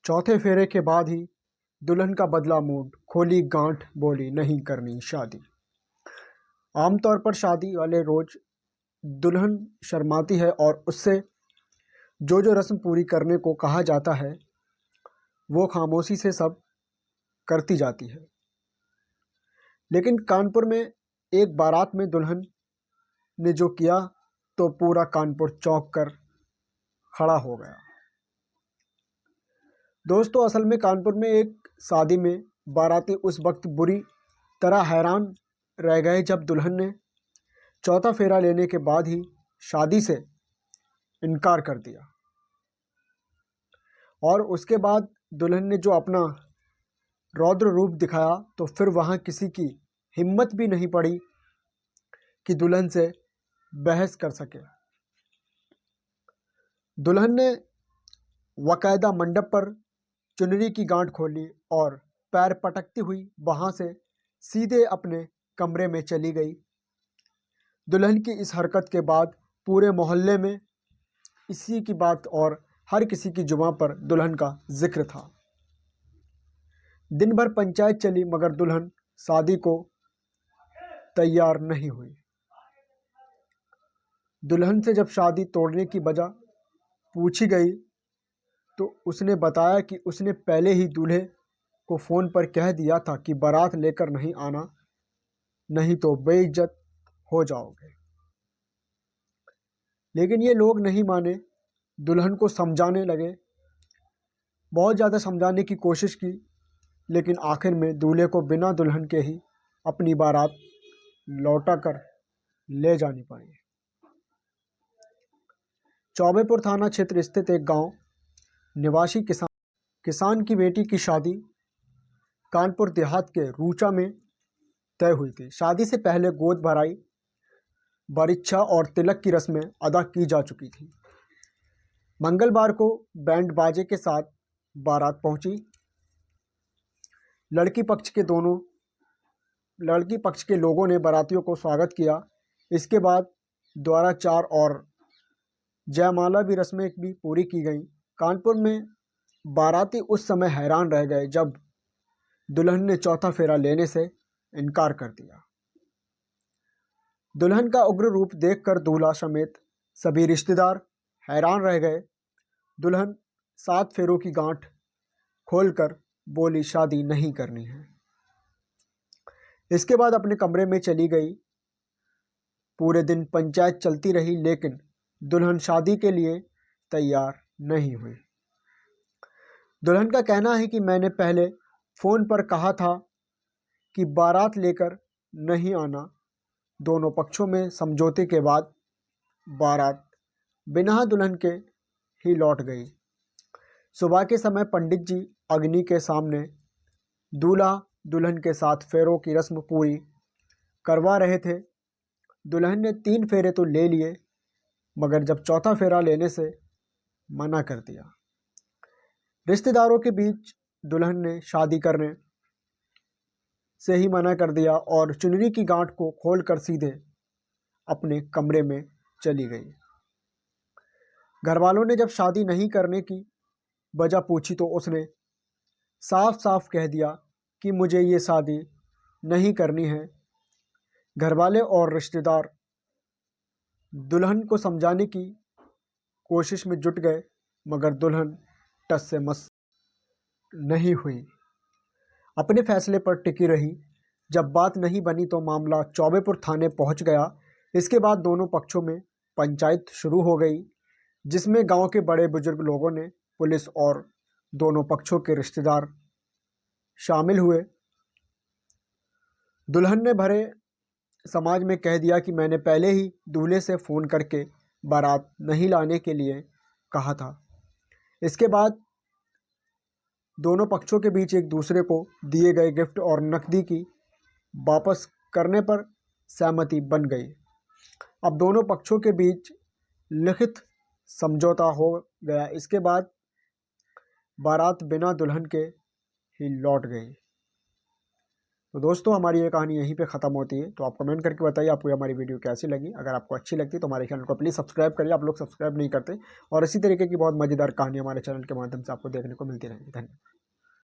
चौथे फेरे के बाद ही दुल्हन का बदला मूड, खोली गांठ, बोली नहीं करनी शादी। आमतौर पर शादी वाले रोज दुल्हन शर्माती है और उससे जो जो रस्म पूरी करने को कहा जाता है वो खामोशी से सब करती जाती है। लेकिन कानपुर में एक बारात में दुल्हन ने जो किया तो पूरा कानपुर चौंक कर खड़ा हो गया। दोस्तों, असल में कानपुर में एक शादी में बाराती उस वक्त बुरी तरह हैरान रह गए जब दुल्हन ने चौथा फेरा लेने के बाद ही शादी से इनकार कर दिया। और उसके बाद दुल्हन ने जो अपना रौद्र रूप दिखाया तो फिर वहाँ किसी की हिम्मत भी नहीं पड़ी कि दुल्हन से बहस कर सके। दुल्हन ने वकायदा मंडप पर चुनरी की गांठ खोली और पैर पटकती हुई वहां से सीधे अपने कमरे में चली गई। दुल्हन की इस हरकत के बाद पूरे मोहल्ले में इसी की बात और हर किसी की जुबां पर दुल्हन का जिक्र था। दिन भर पंचायत चली मगर दुल्हन शादी को तैयार नहीं हुई। दुल्हन से जब शादी तोड़ने की वजह पूछी गई तो उसने बताया कि उसने पहले ही दूल्हे को फ़ोन पर कह दिया था कि बारात लेकर नहीं आना, नहीं तो बेइज्जत हो जाओगे। लेकिन ये लोग नहीं माने, दुल्हन को समझाने लगे, बहुत ज़्यादा समझाने की कोशिश की, लेकिन आखिर में दूल्हे को बिना दुल्हन के ही अपनी बारात लौटा कर ले जानी पड़ी। चौबेपुर थाना क्षेत्र स्थित एक गांव निवासी किसान की बेटी की शादी कानपुर देहात के रूचा में तय हुई थी। शादी से पहले गोद भराई, बरिच्छा और तिलक की रस्में अदा की जा चुकी थी। मंगलवार को बैंड बाजे के साथ बारात पहुंची। लड़की पक्ष के लोगों ने बारातियों को स्वागत किया। इसके बाद द्वाराचार और जयमाला भी रस्में भी पूरी की गईं। कानपुर में बाराती उस समय हैरान रह गए जब दुल्हन ने चौथा फेरा लेने से इनकार कर दिया। दुल्हन का उग्र रूप देखकर दूल्हा समेत सभी रिश्तेदार हैरान रह गए। दुल्हन 7 फेरों की गांठ खोलकर बोली शादी नहीं करनी है। इसके बाद अपने कमरे में चली गई। पूरे दिन पंचायत चलती रही लेकिन दुल्हन शादी के लिए तैयार नहीं हुई। दुल्हन का कहना है कि मैंने पहले फ़ोन पर कहा था कि बारात लेकर नहीं आना। दोनों पक्षों में समझौते के बाद बारात बिना दुल्हन के ही लौट गई। सुबह के समय पंडित जी अग्नि के सामने दूल्हा दुल्हन के साथ फेरों की रस्म पूरी करवा रहे थे। दुल्हन ने 3 फेरे तो ले लिए मगर जब चौथा फेरा लेने से मना कर दिया। रिश्तेदारों के बीच दुल्हन ने शादी करने से ही मना कर दिया और चुनरी की गांठ को खोलकर सीधे अपने कमरे में चली गई। घरवालों ने जब शादी नहीं करने की वजह पूछी तो उसने साफ साफ कह दिया कि मुझे ये शादी नहीं करनी है। घरवाले और रिश्तेदार दुल्हन को समझाने की कोशिश में जुट गए मगर दुल्हन टस से मस नहीं हुई, अपने फैसले पर टिकी रही। जब बात नहीं बनी तो मामला चौबेपुर थाने पहुंच गया। इसके बाद दोनों पक्षों में पंचायत शुरू हो गई जिसमें गांव के बड़े बुजुर्ग लोगों ने, पुलिस और दोनों पक्षों के रिश्तेदार शामिल हुए। दुल्हन ने भरे समाज में कह दिया कि मैंने पहले ही दूल्हे से फ़ोन करके बारात नहीं लाने के लिए कहा था। इसके बाद दोनों पक्षों के बीच एक दूसरे को दिए गए गिफ्ट और नकदी की वापस करने पर सहमति बन गई। अब दोनों पक्षों के बीच लिखित समझौता हो गया। इसके बाद बारात बिना दुल्हन के ही लौट गई। तो दोस्तों हमारी ये कहानी यहीं पे ख़त्म होती है। तो आप कमेंट करके बताइए आपको हमारी वीडियो कैसी लगी। अगर आपको अच्छी लगती तो हमारे चैनल को प्लीज़ सब्सक्राइब करिए, आप लोग सब्सक्राइब नहीं करते। और इसी तरीके की बहुत मज़ेदार कहानी हमारे चैनल के माध्यम से आपको देखने को मिलती रहेगी। धन्यवाद।